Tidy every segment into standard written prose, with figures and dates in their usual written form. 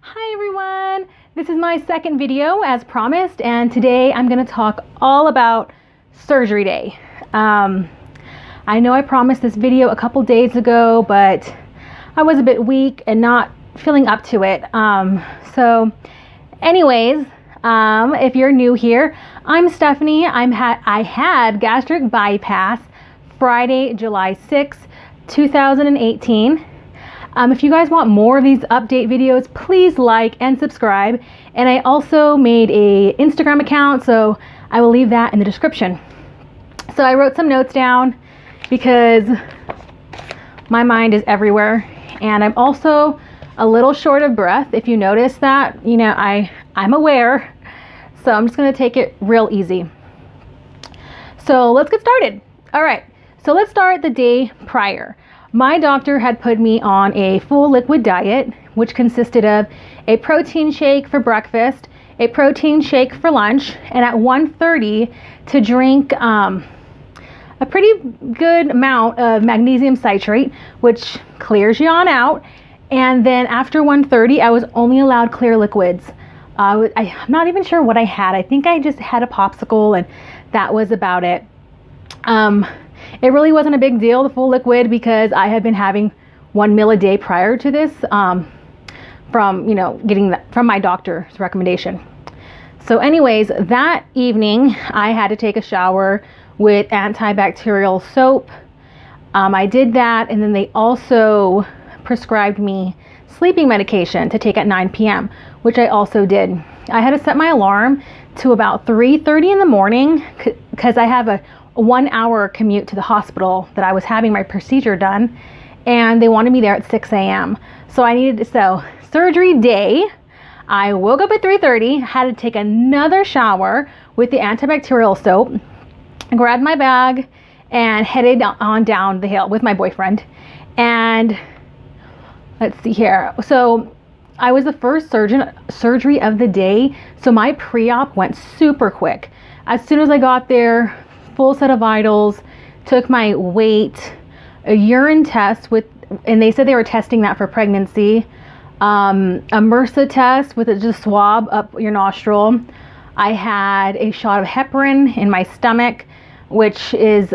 Hi everyone, this is my second video as promised, and today I'm going to talk all about surgery day. I know I promised this video a couple days ago, but I was a bit weak and not feeling up to it. If you're new here, I'm Stephanie. I had gastric bypass Friday, July 6, 2018. If you guys want more of these update videos, please like and subscribe. And I also made a Instagram account, so I will leave that in the description. So I wrote some notes down because my mind is everywhere. And I'm also a little short of breath. If you notice that, I'm aware. So I'm just going to take it real easy. So let's get started. All right. So let's start the day prior. My doctor had put me on a full liquid diet, which consisted of a protein shake for breakfast, a protein shake for lunch, and at 1:30 to drink a pretty good amount of magnesium citrate, which clears you on out. And then after 1:30, I was only allowed clear liquids. I'm not even sure what I had. I think I just had a popsicle, and that was about it. It really wasn't a big deal, the full liquid, because I had been having 1 meal a day prior to this from getting that from my doctor's recommendation. So anyways, that evening I had to take a shower with antibacterial soap. I did that, and then they also prescribed me sleeping medication to take at 9 p.m., which I also did. I had to set my alarm to about 3:30 in the morning because I have a 1 hour commute to the hospital that I was having my procedure done, and they wanted me there at 6 a.m. So surgery day, I woke up at 3:30, had to take another shower with the antibacterial soap, grabbed my bag, and headed on down the hill with my boyfriend. And let's see here. So I was the first surgery of the day, so my pre-op went super quick. As soon as I got there, full set of vitals, took my weight, a urine test and they said they were testing that for pregnancy, a MRSA test with just swab up your nostril. I had a shot of heparin in my stomach, which is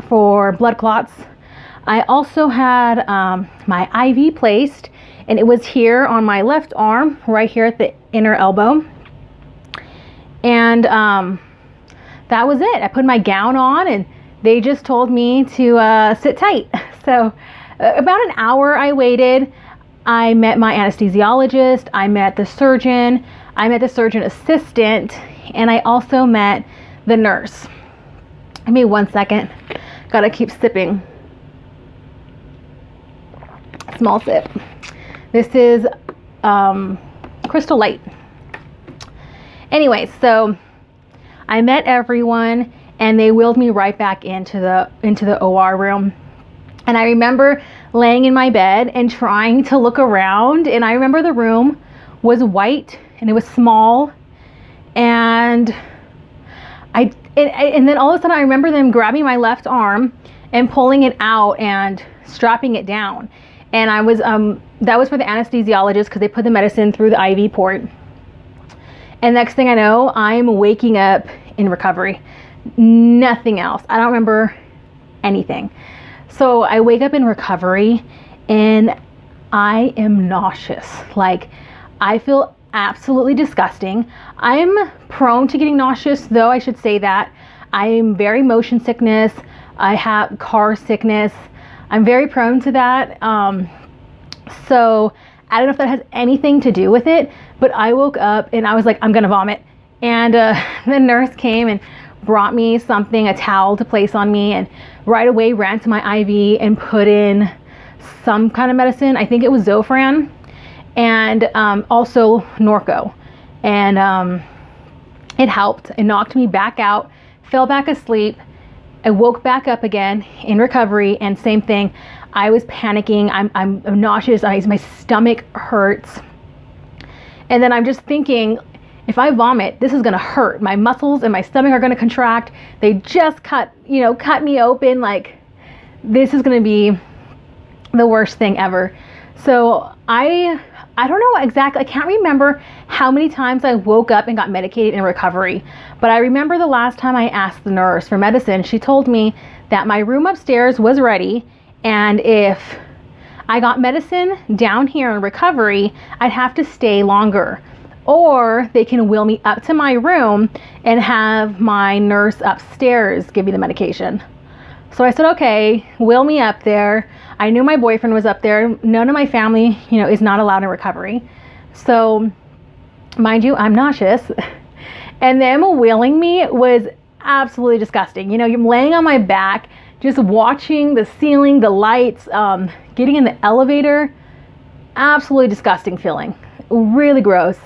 for blood clots. I also had my IV placed, and it was here on my left arm, right here at the inner elbow. And that was it. I put my gown on, and they just told me to sit tight. So about an hour I waited. I met my anesthesiologist. I met the surgeon. I met the surgeon assistant, and I also met the nurse. Give me 1 second. Gotta keep sipping. Small sip. This is Crystal Light. Anyway, so I met everyone, and they wheeled me right back into the OR room. And I remember laying in my bed and trying to look around, and I remember the room was white and it was small, and then all of a sudden I remember them grabbing my left arm and pulling it out and strapping it down. And I was that was for the anesthesiologist because they put the medicine through the IV port. And next thing I know, I'm waking up in recovery. Nothing else. I don't remember anything. So I wake up in recovery, and I am nauseous. Like, I feel absolutely disgusting. I'm prone to getting nauseous, though, I should say that. I'm very motion sickness. I have car sickness. I'm very prone to that. So I don't know if that has anything to do with it, but I woke up and I was like, I'm gonna vomit. And the nurse came and brought me something, a towel to place on me, and right away ran to my IV and put in some kind of medicine. I think it was Zofran, and also Norco. And it helped. It knocked me back out, fell back asleep. I woke back up again in recovery, and same thing. I was panicking. I'm nauseous. My stomach hurts. And then I'm just thinking, if I vomit, this is going to hurt. My muscles and my stomach are going to contract. They just cut me open. Like, this is going to be the worst thing ever. So I don't know exactly, I can't remember how many times I woke up and got medicated in recovery, but I remember the last time I asked the nurse for medicine, she told me that my room upstairs was ready, and if I got medicine down here in recovery, I'd have to stay longer. Or they can wheel me up to my room and have my nurse upstairs give me the medication. So I said, okay, wheel me up there. I knew my boyfriend was up there. None of my family, is not allowed in recovery. So, mind you, I'm nauseous. And them wheeling me was absolutely disgusting. You're laying on my back, just watching the ceiling, the lights, getting in the elevator. Absolutely disgusting feeling. Really gross.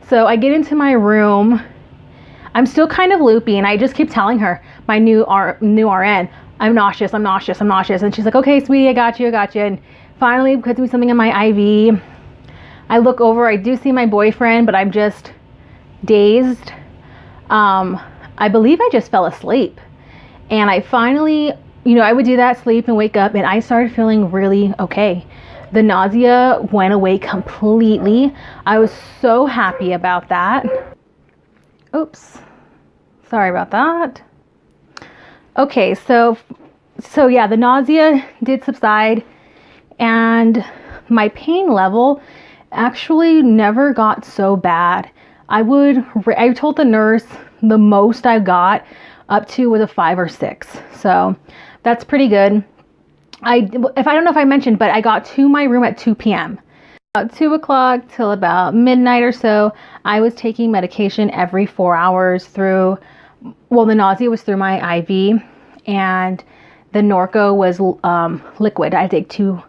So I get into my room. I'm still kind of loopy, and I just keep telling her, my new RN, I'm nauseous. And she's like, okay, sweetie, I got you. And finally puts me something in my IV. I look over, I do see my boyfriend, but I'm just dazed. I believe I just fell asleep. And I finally, I would do that, sleep and wake up, and I started feeling really okay. The nausea went away completely. I was so happy about that. Oops. Sorry about that. Okay, so yeah, the nausea did subside, and my pain level actually never got so bad. I told the nurse the most I got up to was a 5 or 6. So that's pretty good. I don't know if I mentioned, but I got to my room at 2 p.m. About 2 o'clock till about midnight or so, I was taking medication every 4 hours the nausea was through my IV, and the Norco was liquid. I take 2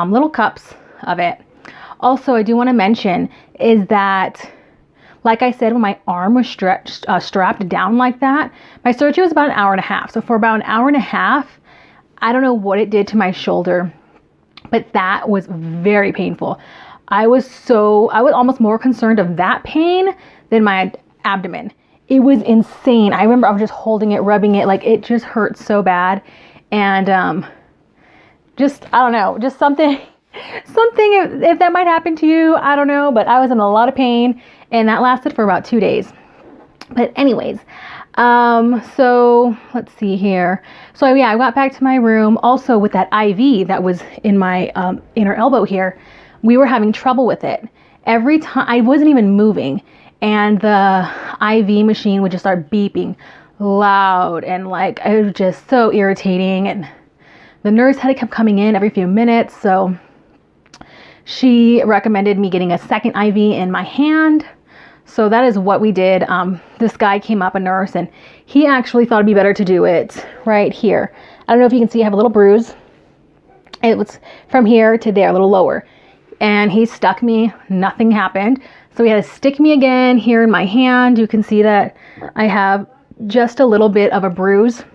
little cups of it. Also, I do want to mention is that, like I said, when my arm was strapped down like that, my surgery was about an hour and a half. So for about an hour and a half, I don't know what it did to my shoulder, but that was very painful. I was almost more concerned of that pain than my abdomen. It was insane. I remember I was just holding it, rubbing it, like it just hurt so bad. And I don't know, just something if that might happen to you, I don't know, but I was in a lot of pain, and that lasted for about 2 days. But anyways, so let's see here. So yeah, I got back to my room. Also with that IV that was in my inner elbow here, we were having trouble with it. Every time I wasn't even moving, and the IV machine would just start beeping loud, and like it was just so irritating. And the nurse had to keep coming in every few minutes, so she recommended me getting a second IV in my hand. So that is what we did. This guy came up, a nurse, and he actually thought it'd be better to do it right here. I don't know if you can see, I have a little bruise. It was from here to there, a little lower. And he stuck me, nothing happened. So he had to stick me again here in my hand. You can see that I have just a little bit of a bruise.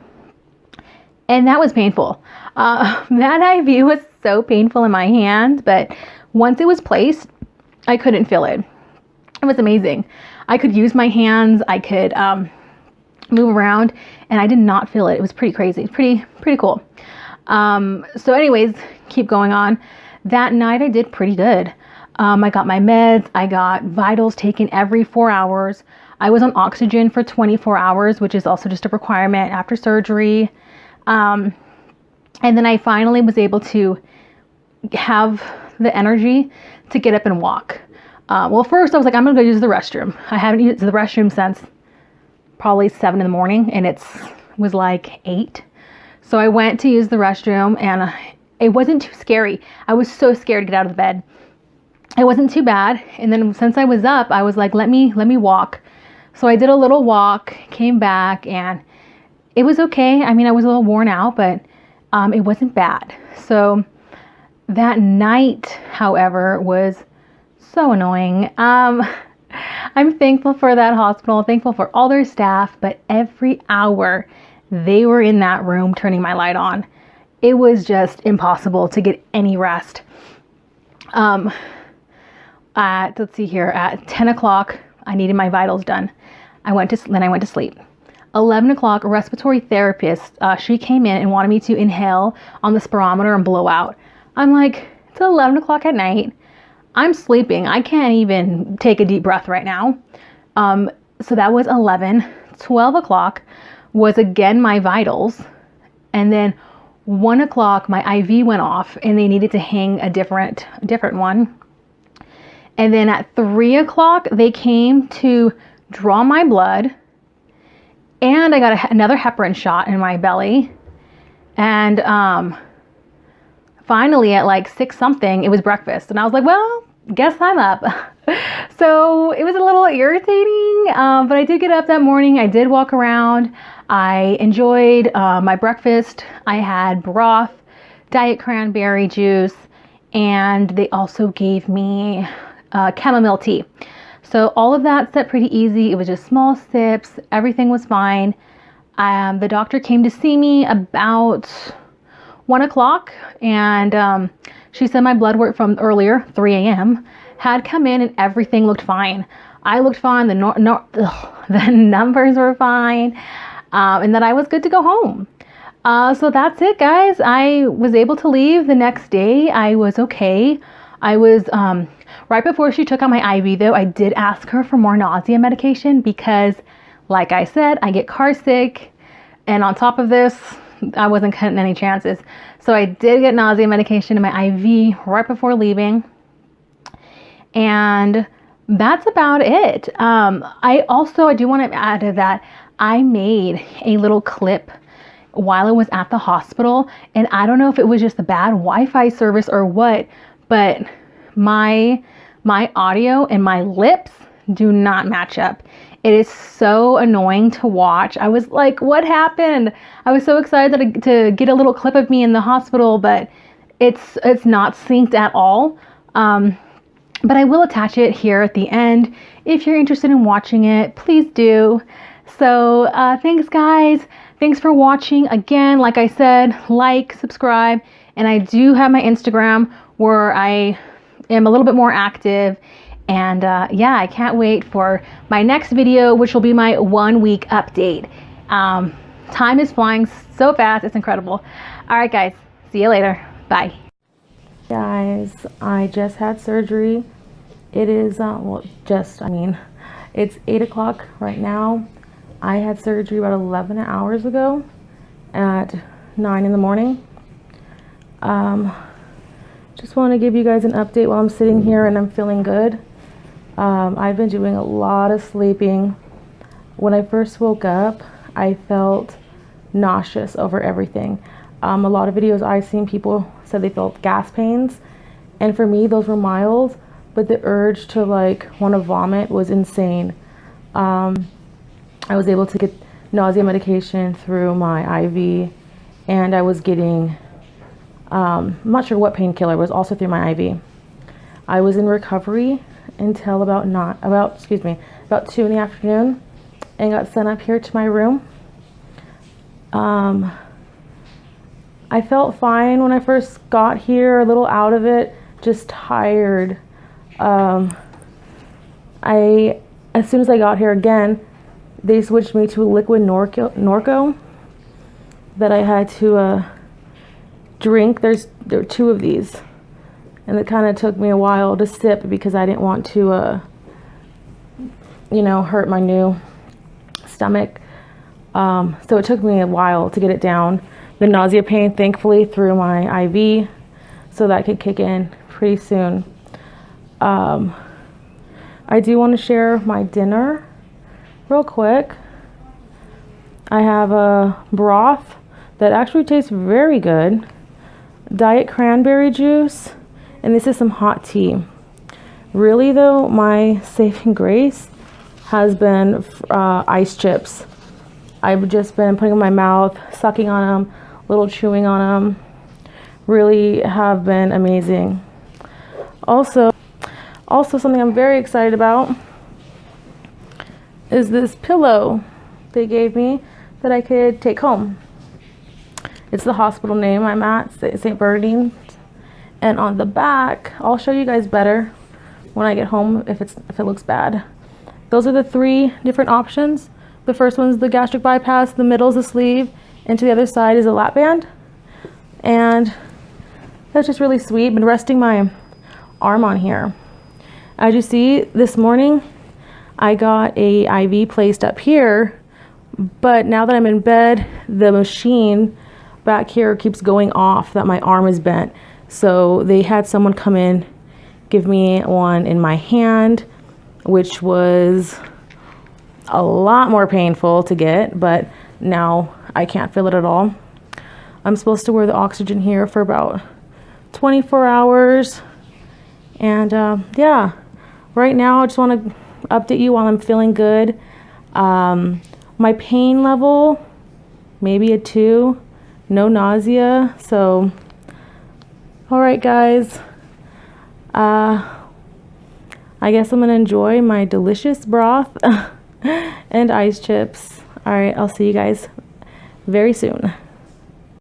And that was painful. That IV was so painful in my hand, but once it was placed, I couldn't feel it. It was amazing. I could use my hands, I could move around, and I did not feel it. It was pretty crazy, pretty cool. So anyways, keep going on. That night I did pretty good. I got my meds, I got vitals taken every 4 hours. I was on oxygen for 24 hours, which is also just a requirement after surgery. And then I finally was able to have the energy to get up and walk. Well, first I was like, I'm going to go use the restroom. I haven't used the restroom since probably 7 in the morning, and was like 8. So I went to use the restroom, and it wasn't too scary. I was so scared to get out of the bed. It wasn't too bad. And then since I was up, I was like, let me walk. So I did a little walk, came back, and it was okay. I mean, I was a little worn out, but it wasn't bad. So that night, however, was so annoying. I'm thankful for that hospital, thankful for all their staff, but every hour they were in that room turning my light on. It was just impossible to get any rest. Let's see here, at 10 o'clock, I needed my vitals done. Then I went to sleep. 11 o'clock, a respiratory therapist, she came in and wanted me to inhale on the spirometer and blow out. I'm like, It's 11 o'clock at night. I'm sleeping. I can't even take a deep breath right now. So that was 11. 12 o'clock was again my vitals. And then 1 o'clock, my IV went off and they needed to hang a different one. And then at 3 o'clock, they came to draw my blood. And I got another heparin shot in my belly. And finally at like 6 something, it was breakfast. And I was like, well, guess I'm up. So it was a little irritating, but I did get up that morning. I did walk around. I enjoyed my breakfast. I had broth, diet cranberry juice, and they also gave me chamomile tea. So all of that set pretty easy. It was just small sips. Everything was fine. The doctor came to see me about 1 o'clock, and she said my blood work from earlier, 3 a.m., had come in and everything looked fine. I looked fine. The numbers were fine, and that I was good to go home. So that's it, guys. I was able to leave the next day. I was okay. I was, right before she took out my IV though, I did ask her for more nausea medication because, like I said, I get car sick, and on top of this, I wasn't cutting any chances. So I did get nausea medication in my IV right before leaving. And that's about it. I do want to add to that, I made a little clip while I was at the hospital, and I don't know if it was just the bad Wi-Fi service or what, but my audio and my lips do not match up. It is so annoying to watch. I was like, what happened? I was so excited to get a little clip of me in the hospital, but it's not synced at all. But I will attach it here at the end. If you're interested in watching it, please do. So thanks, guys. Thanks for watching. Again, like I said, like, subscribe. And I do have my Instagram where I am a little bit more active. And yeah, I can't wait for my next video, which will be my 1 week update. Time is flying so fast. It's incredible. All right, guys. See you later. Bye. Guys, I just had surgery. It is, it's 8 o'clock right now. I had surgery about 11 hours ago at 9 in the morning. Just want to give you guys an update while I'm sitting here and I'm feeling good. I've been doing a lot of sleeping. When I first woke up, I felt nauseous over everything. A lot of videos I've seen, people said they felt gas pains, and for me those were mild, but the urge to like want to vomit was insane. I was able to get nausea medication through my IV, and I was getting I'm not sure what painkiller was also through my IV. I was in recovery until about 2 in the afternoon and got sent up here to my room. I felt fine when I first got here, a little out of it, just tired. As soon as I got here again, they switched me to a liquid Norco that I had to drink. There were 2 of these, and it kind of took me a while to sip because I didn't want to, hurt my new stomach. So it took me a while to get it down. The nausea pain, thankfully, through my IV, so that could kick in pretty soon. I do want to share my dinner real quick. I have a broth that actually tastes very good, diet cranberry juice, and this is some hot tea. Really though, my saving grace has been ice chips. I've just been putting them in my mouth, sucking on them, little chewing on them. Really have been amazing. Also something I'm very excited about is this pillow they gave me that I could take home. It's the hospital name I'm at, St. Bernardine. And on the back, I'll show you guys better when I get home if it looks bad. Those are the 3 different options. The first one's the gastric bypass, the middle is the sleeve, and to the other side is a lap band. And That's just really sweet. Been resting my arm on here. As you see, this morning I got a IV placed up here, but now that I'm in bed, the machine back here keeps going off that my arm is bent. So they had someone come in, give me one in my hand, which was a lot more painful to get, but now I can't feel it at all. I'm supposed to wear the oxygen here for about 24 hours. And yeah, right now I just want to update you while I'm feeling good. My pain level, maybe a 2, no nausea. So, all right, guys. I guess I'm gonna enjoy my delicious broth and ice chips. All right, I'll see you guys very soon.